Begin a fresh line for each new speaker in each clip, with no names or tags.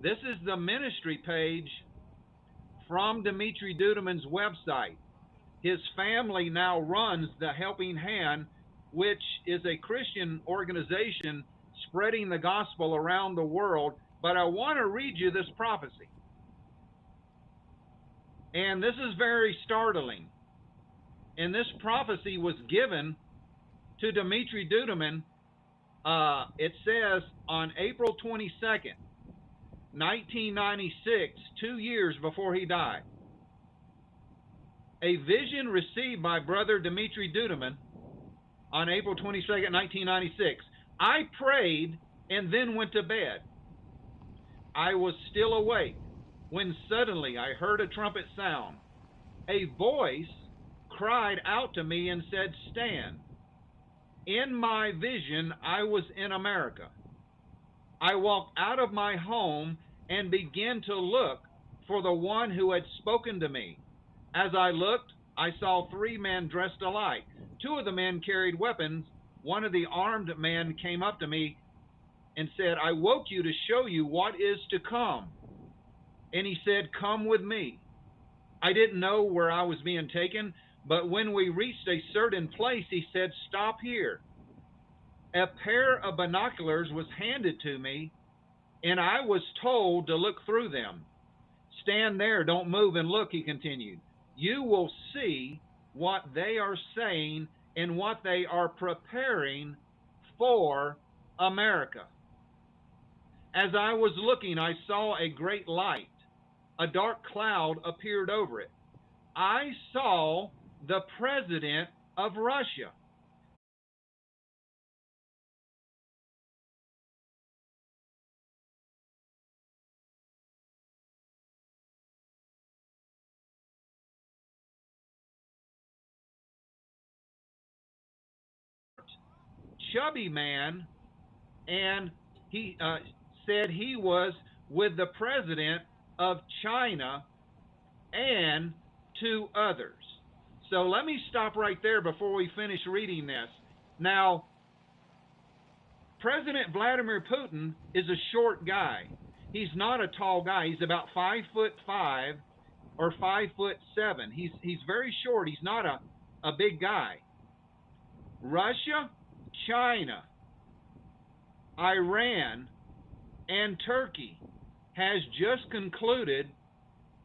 This is the ministry page from Dimitri Duduman's website. His family now runs the Helping Hand, which is a Christian organization spreading the gospel around the world. But I want to read you this prophecy. And this is very startling. And this prophecy was given to Dimitri Duduman, it says, on April 22nd, 1996, 2 years before he died. A vision received by Brother Dimitri Duduman on April 22nd, 1996. I prayed and then went to bed. I was still awake when suddenly I heard a trumpet sound. A voice cried out to me and said, "Stand." In my vision, I was in America. I walked out of my home and began to look for the one who had spoken to me. As I looked, I saw 3 men dressed alike. 2 of the men carried weapons. One of the armed men came up to me and said, "I woke you to show you what is to come." And he said, "Come with me." I didn't know where I was being taken, but when we reached a certain place, he said, "Stop here." A pair of binoculars was handed to me, and I was told to look through them. "Stand there, don't move and look," he continued. "You will see what they are saying and what they are preparing for America." As I was looking, I saw a great light. A dark cloud appeared over it. I saw the president of Russia. Chubby man, and he said he was with the president of China and 2 others. So let me stop right there before we finish reading this. Now, President Vladimir Putin is a short guy. He's not a tall guy. He's about 5'5" or 5'7". He's very short. He's not a big guy. Russia, China, Iran, and Turkey has just concluded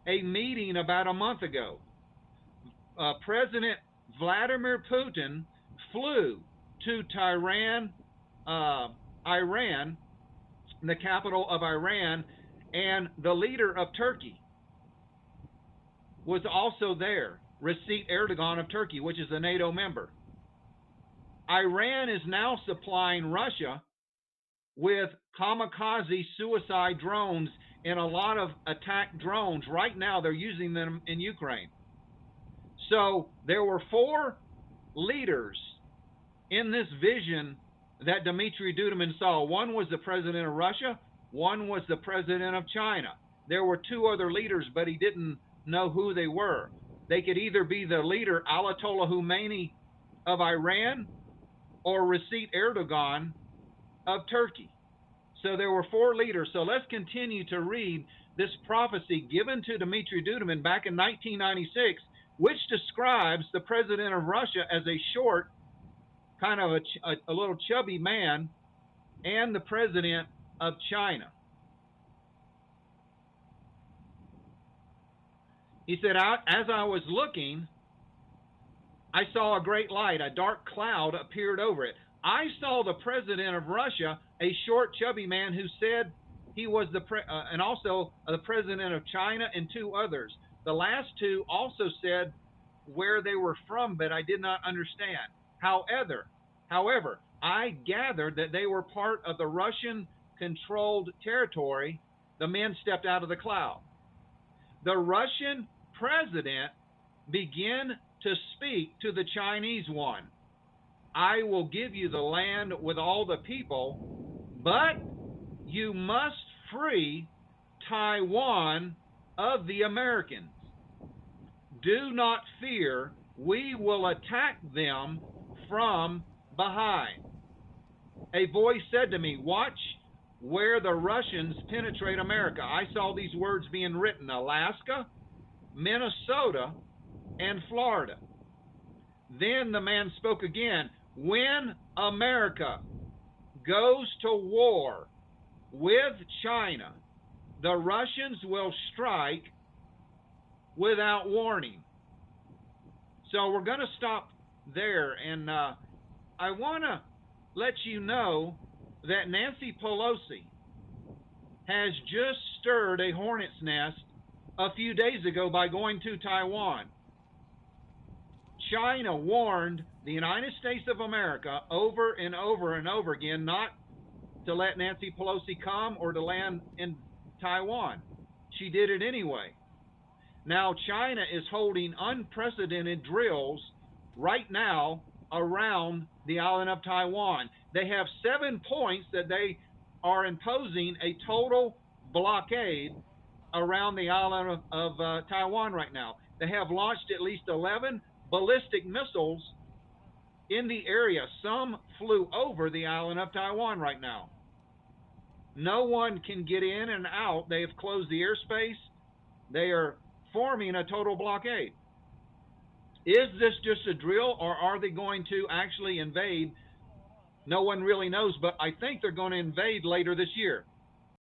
a meeting about a month ago. President Vladimir Putin flew to Tehran, Iran, the capital of Iran, and the leader of Turkey was also there, Recep Erdogan of Turkey, which is a NATO member. Iran is now supplying Russia with kamikaze suicide drones and a lot of attack drones. Right now, they're using them in Ukraine. So there were 4 leaders in this vision that Dimitri Duduman saw. One was the president of Russia. One was the president of China. There were 2 other leaders, but he didn't know who they were. They could either be the leader, Ayatollah Khomeini of Iran, or Recep Erdogan of Turkey. So there were 4 leaders. So let's continue to read this prophecy given to Dimitri Duduman back in 1996, which describes the president of Russia as a short, kind of a little chubby man, and the president of China. He said, "As I was looking, I saw a great light. A dark cloud appeared over it. I saw the president of Russia, a short, chubby man who said he was and also the president of China and 2 others. The last 2 also said where they were from, but I did not understand. However, I gathered that they were part of the Russian-controlled territory." The men stepped out of the cloud. The Russian president began to speak to the Chinese one. "I will give you the land with all the people, but you must free Taiwan of the Americans. Do not fear, we will attack them from behind." A voice said to me, "Watch where the Russians penetrate America. I saw these words being written: Alaska, Minnesota, and Florida. Then the man spoke again. When America goes to war with China, the Russians will strike without warning. So we're going to stop there, and I want to let you know that Nancy Pelosi has just stirred a hornet's nest a few days ago by going to Taiwan. China warned the United States of America over and over and over again not to let Nancy Pelosi come or to land in Taiwan. She did it anyway. Now China is holding unprecedented drills right now around the island of Taiwan. They have 7 points that they are imposing a total blockade around the island of Taiwan right now. They have launched at least 11 ballistic missiles in the area. Some flew over the island of Taiwan right now. No one can get in and out. They have closed the airspace. They are forming a total blockade. Is this just a drill, or are they going to actually invade? No one really knows, but I think they're going to invade later this year.